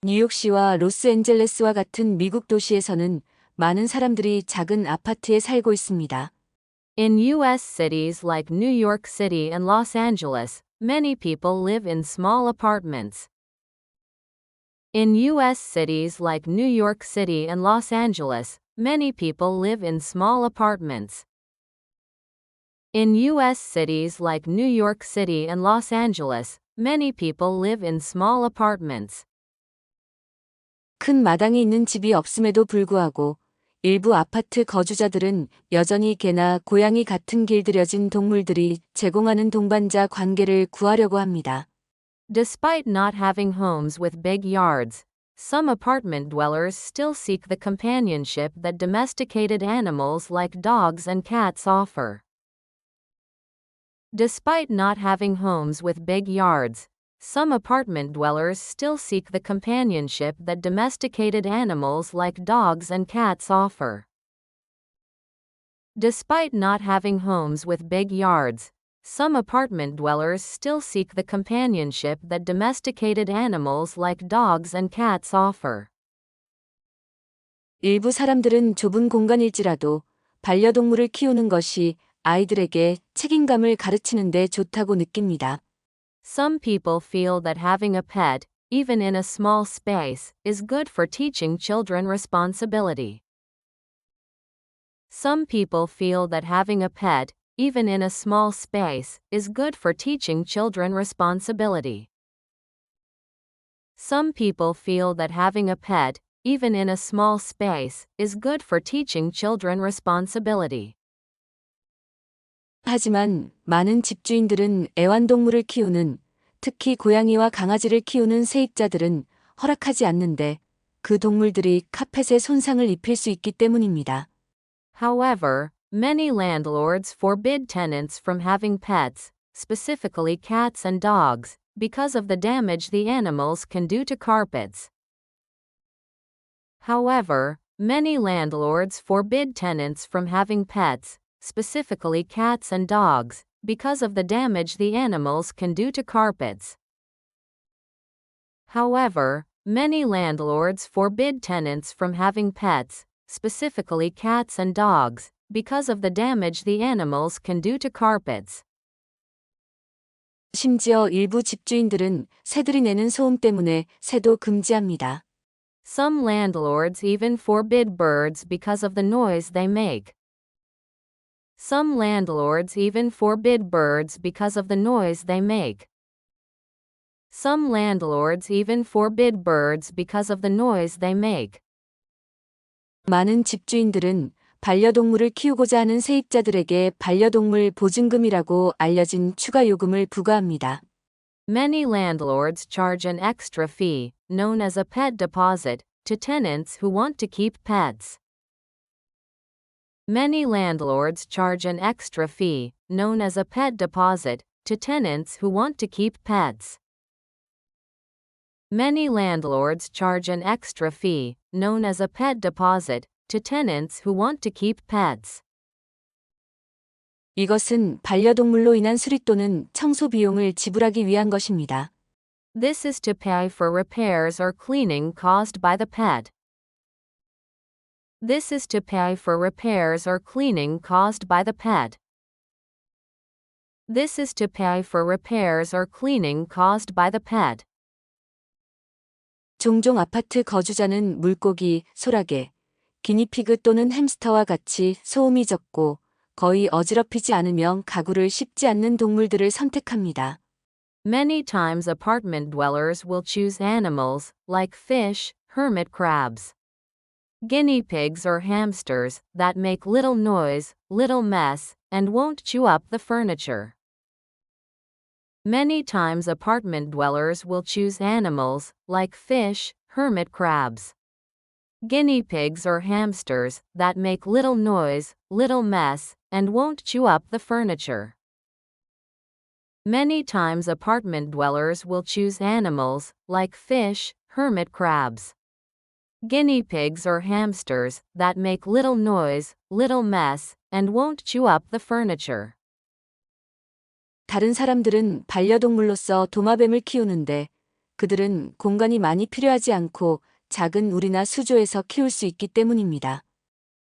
뉴욕시와 로스앤젤레스와 같은 미국 도시에서는 많은 사람들이 작은 아파트에 살고 있습니다. In U.S. cities like New York City and Los Angeles, many people live in small apartments. In U.S. cities like New York City and Los Angeles, many people live in small apartments. In U.S. cities like New York City and Los Angeles, many people live in small apartments. 큰 마당이 있는 집이 없음에도 불구하고 일부 아파트 거주자들은 여전히 개나 고양이 같은 길들여진 동물들이 제공하는 동반자 관계를 구하려고 합니다. Despite not having homes with big yards, some apartment dwellers still seek the companionship that domesticated animals like dogs and cats offer. Despite not having homes with big yards, some apartment dwellers still seek the companionship that domesticated animals like dogs and cats offer. Despite not having homes with big yards, some apartment dwellers still seek the companionship that domesticated animals like dogs and cats offer. 일부 사람들은 좁은 공간일지라도 반려동물을 키우는 것이 아이들에게 책임감을 가르치는 데 좋다고 느낍니다. Some people feel that having a pet, even in a small space, is good for teaching children responsibility. Some people feel that having a pet, even in a small space, is good for teaching children responsibility. Some people feel that having a pet, even in a small space, is good for teaching children responsibility. 하지만 많은 집주인들은 애완동물을 키우는, 특히 고양이와 강아지를 키우는 세입자들은 허락하지 않는데 그 동물들이 카펫에 손상을 입힐 수 있기 때문입니다. However, many landlords forbid tenants from having pets, specifically cats and dogs, because of the damage the animals can do to carpets. However, many landlords forbid tenants from having pets, specifically cats and dogs, because of the damage the animals can do to carpets. However, many landlords forbid tenants from having pets, specifically cats and dogs, because of the damage the animals can do to carpets. 심지어 일부 집주인들은 새들이 내는 소음 때문에 새도 금지합니다. Some landlords even forbid birds because of the noise they make. Some landlords even forbid birds because of the noise they make. Some landlords even forbid birds because of the noise they make. 많은 집주인들은 반려동물을 키우고자 하는 세입자들에게 반려동물 보증금이라고 알려진 추가 요금을 부과합니다. Many landlords charge an extra fee, known as a pet deposit, to tenants who want to keep pets. Many landlords charge an extra fee, known as a pet deposit, to tenants who want to keep pets. Many landlords charge an extra fee, known as a pet deposit, to tenants who want to keep pets. 이것은 반려동물로 인한 수리 또는 청소 비용을 지불하기 위한 것입니다. This is to pay for repairs or cleaning caused by the pet. This is to pay for repairs or cleaning caused by the pet. This is to pay for repairs or cleaning caused by the pet. 종종 아파트 거주자는 물고기, 소라게, 기니피그 또는 햄스터와 같이 소음이 적고 거의 어지럽히지 않으면 가구를 씹지 않는 동물들을 선택합니다. Many times apartment dwellers will choose animals, like fish, hermit crabs, guinea pigs or hamsters, that make little noise, little mess, and won't chew up the furniture. Many times apartment dwellers will choose animals, like fish, hermit crabs, guinea pigs or hamsters, that make little noise, little mess, and won't chew up the furniture. Many times apartment dwellers will choose animals, like fish, hermit crabs, guinea pigs or hamsters, that make little noise, little mess, and won't chew up the furniture. 다른 사람들은 반려동물로서 도마뱀을 키우는데 그들은 공간이 많이 필요하지 않고 작은 우리나 수조에서 키울 수 있기 때문입니다.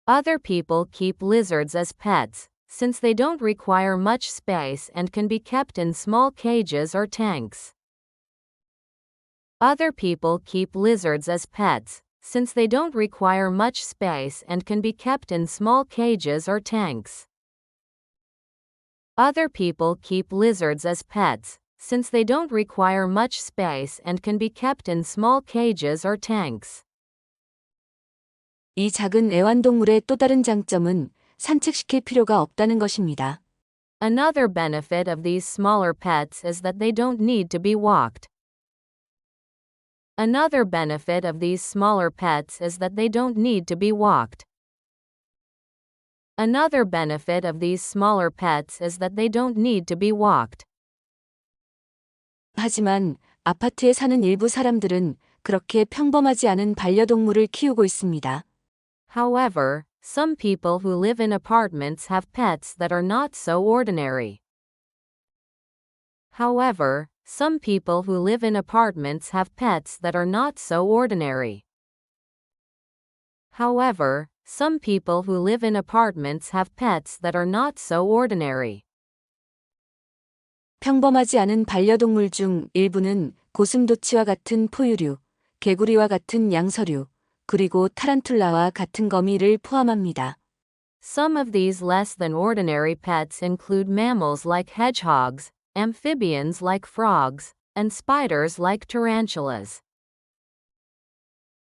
Other people keep lizards as pets, since they don't require much space and can be kept in small cages or tanks. Other people keep lizards as pets, since they don't require much space and can be kept in small cages or tanks. Other people keep lizards as pets, since they don't require much space and can be kept in small cages or tanks. 이 작은 애완동물의 또 다른 장점은 산책시킬 필요가 없다는 것입니다. Another benefit of these smaller pets is that they don't need to be walked. Another benefit of these smaller pets is that they don't need to be walked. Another benefit of these smaller pets is that they don't need to be walked. 하지만 아파트에 사는 일부 사람들은 그렇게 평범하지 않은 반려동물을 키우고 있습니다. However, some people who live in apartments have pets that are not so ordinary. However, some people who live in apartments have pets that are not so ordinary. However, some people who live in apartments have pets that are not so ordinary. 평범하지 않은 반려동물 중 일부는 고슴도치와 같은 포유류, 개구리와 같은 양서류, 그리고 타란툴라와 같은 거미를 포함합니다. Some of these less than ordinary pets include mammals like hedgehogs, amphibians like frogs, and spiders like tarantulas.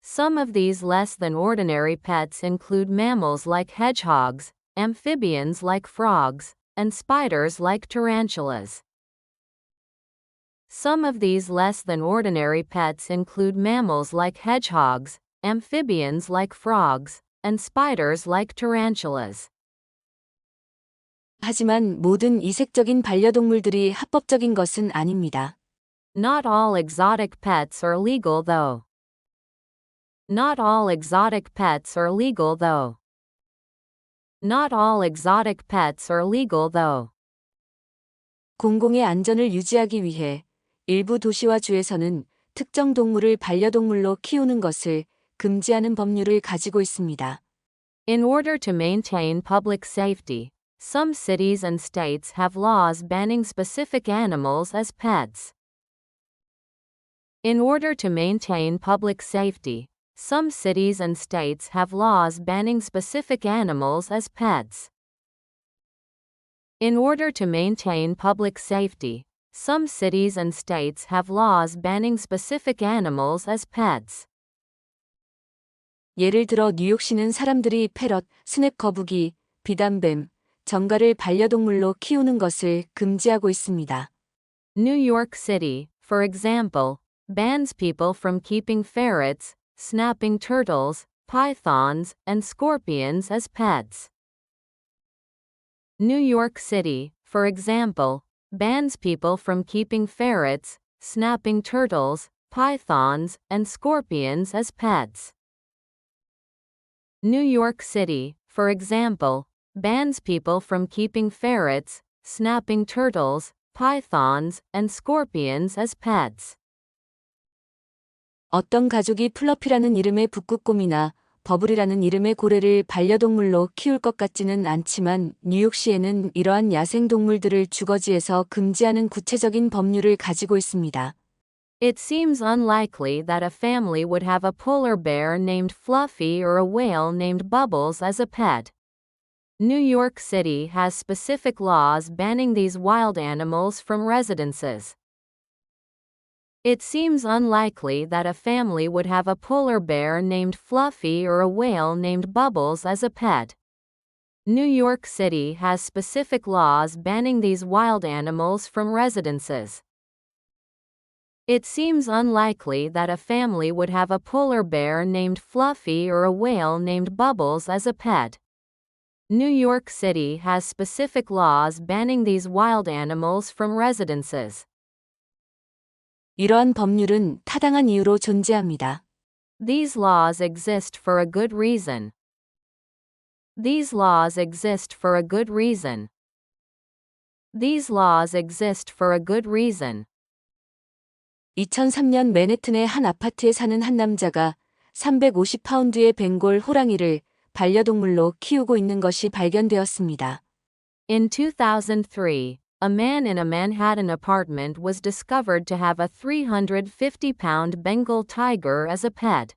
Some of these less than ordinary pets include mammals like hedgehogs, amphibians like frogs, and spiders like tarantulas. Some of these less than ordinary pets include mammals like hedgehogs, amphibians like frogs, and spiders like tarantulas. 하지만 모든 이색적인 반려동물들이 합법적인 것은 아닙니다. Not all exotic pets are legal though. Not all exotic pets are legal though. Not all exotic pets are legal though. 공공의 안전을 유지하기 위해 일부 도시와 주에서는 특정 동물을 반려동물로 키우는 것을 금지하는 법률을 가지고 있습니다. In order to maintain public safety, some cities and states have laws banning specific animals as pets. In order to maintain public safety, some cities and states have laws banning specific animals as pets. In order to maintain public safety, some cities and states have laws banning specific animals as pets. 예를 들어 뉴욕시는 사람들이 패럿, 스낵 거북이, 비단뱀, 정갈을 반려동물로 키우는 것을 금지하고 있습니다. New York City, for example, bans people from keeping ferrets, snapping turtles, pythons, and scorpions as pets. New York City, for example, bans people from keeping ferrets, snapping turtles, pythons, and scorpions as pets. New York City, for example, bans people from keeping ferrets, snapping turtles, pythons, and scorpions as pets. 어떤 가족이 플러피라는 이름의 북극곰이나 버블이라는 이름의 고래를 반려동물로 키울 것 같지는 않지만 뉴욕시에는 이러한 야생동물들을 주거지에서 금지하는 구체적인 법률을 가지고 있습니다. It seems unlikely that a family would have a polar bear named Fluffy or a whale named Bubbles as a pet. New York City has specific laws banning these wild animals from residences. It seems unlikely that a family would have a polar bear named Fluffy or a whale named Bubbles as a pet. New York City has specific laws banning these wild animals from residences. It seems unlikely that a family would have a polar bear named Fluffy or a whale named Bubbles as a pet. New York City has specific laws banning these wild animals from residences. 이러한 법률은 타당한 이유로 존재합니다. These laws exist for a good reason. These laws exist for a good reason. These laws exist for a good reason. 2003년 맨해튼의 한 아파트에 사는 한 남자가 350파운드의 벵골 호랑이를 반려동물로 키우고 있는 것이 발견되었습니다. In 2003, a man in a Manhattan apartment was discovered to have a 350-pound Bengal tiger as a pet.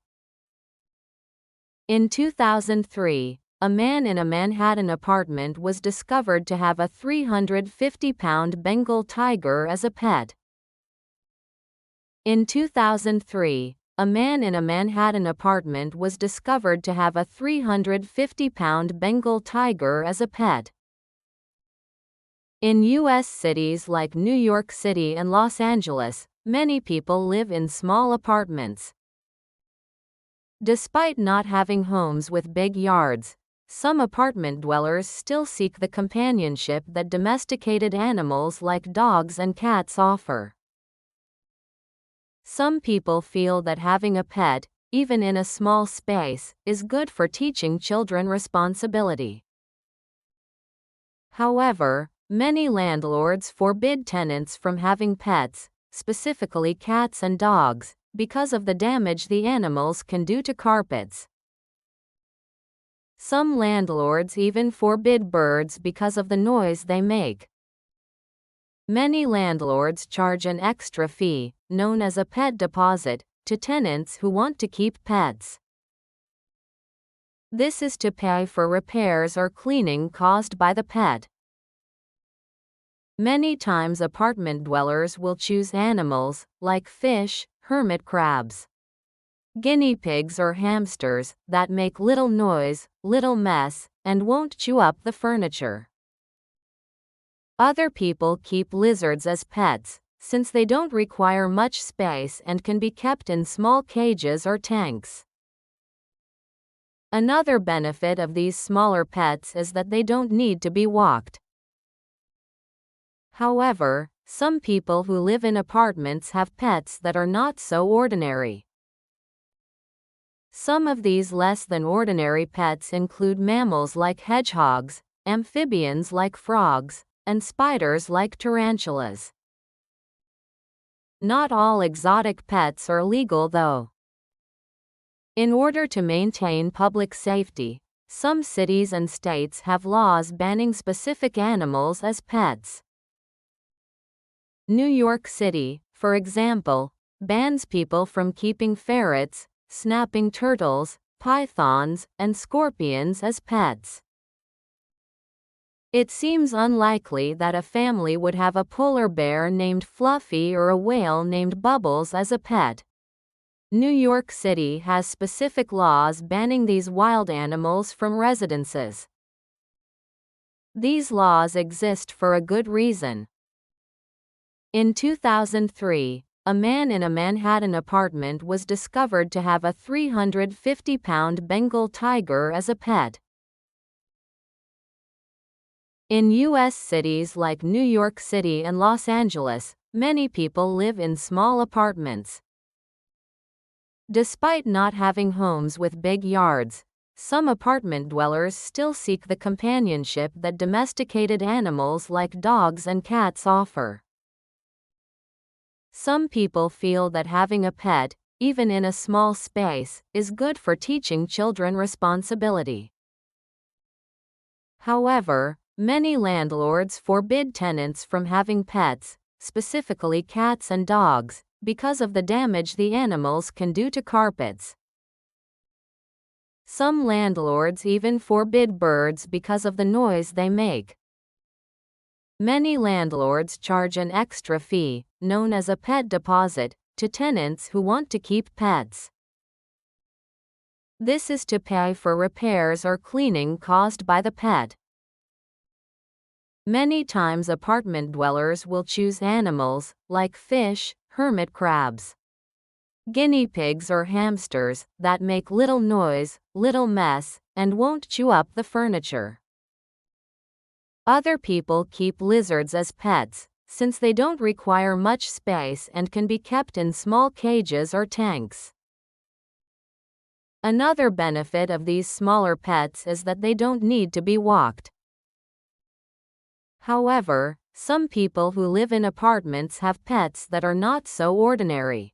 In 2003, a man in a Manhattan apartment was discovered to have a 350-pound Bengal tiger as a pet. In 2003, a man in a Manhattan apartment was discovered to have a 350-pound Bengal tiger as a pet. In U.S. cities like New York City and Los Angeles, many people live in small apartments. Despite not having homes with big yards, some apartment dwellers still seek the companionship that domesticated animals like dogs and cats offer. Some people feel that having a pet, even in a small space, is good for teaching children responsibility. However, many landlords forbid tenants from having pets, specifically cats and dogs, because of the damage the animals can do to carpets. Some landlords even forbid birds because of the noise they make. Many landlords charge an extra fee, known as a pet deposit, to tenants who want to keep pets. This is to pay for repairs or cleaning caused by the pet. Many times apartment dwellers will choose animals, like fish, hermit crabs, guinea pigs or hamsters, that make little noise, little mess, and won't chew up the furniture. Other people keep lizards as pets, since they don't require much space and can be kept in small cages or tanks. Another benefit of these smaller pets is that they don't need to be walked. However, some people who live in apartments have pets that are not so ordinary. Some of these less than ordinary pets include mammals like hedgehogs, amphibians like frogs, and spiders like tarantulas. Not all exotic pets are legal though. In order to maintain public safety, some cities and states have laws banning specific animals as pets. New York City, for example, bans people from keeping ferrets, snapping turtles, pythons, and scorpions as pets. It seems unlikely that a family would have a polar bear named Fluffy or a whale named Bubbles as a pet. New York City has specific laws banning these wild animals from residences. These laws exist for a good reason. In 2003, a man in a Manhattan apartment was discovered to have a 350-pound Bengal tiger as a pet. In U.S. cities like New York City and Los Angeles, many people live in small apartments. Despite not having homes with big yards, some apartment dwellers still seek the companionship that domesticated animals like dogs and cats offer. Some people feel that having a pet, even in a small space, is good for teaching children responsibility. However, many landlords forbid tenants from having pets, specifically cats and dogs, because of the damage the animals can do to carpets. Some landlords even forbid birds because of the noise they make. Many landlords charge an extra fee, known as a pet deposit, to tenants who want to keep pets. This is to pay for repairs or cleaning caused by the pet. Many times apartment dwellers will choose animals, like fish, hermit crabs, guinea pigs or hamsters, that make little noise, little mess, and won't chew up the furniture. Other people keep lizards as pets, since they don't require much space and can be kept in small cages or tanks. Another benefit of these smaller pets is that they don't need to be walked. However, Some people who live in apartments have pets that are not so ordinary.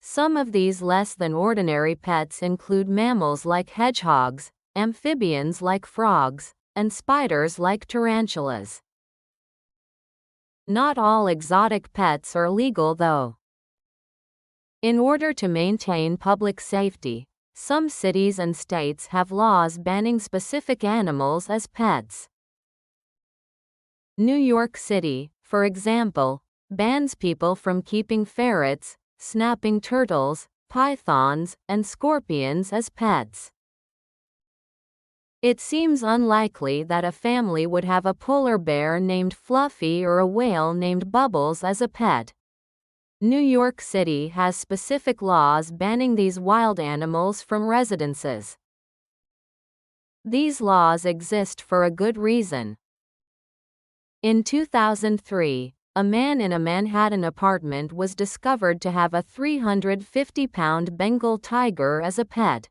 Some of these less than ordinary pets include mammals like hedgehogs, amphibians like frogs, and spiders like tarantulas. Not all exotic pets are legal though. In order to maintain public safety, some cities and states have laws banning specific animals as pets. New York City, for example, bans people from keeping ferrets, snapping turtles, pythons, and scorpions as pets. It seems unlikely that a family would have a polar bear named Fluffy or a whale named Bubbles as a pet. New York City has specific laws banning these wild animals from residences. These laws exist for a good reason. In 2003, a man in a Manhattan apartment was discovered to have a 350-pound Bengal tiger as a pet.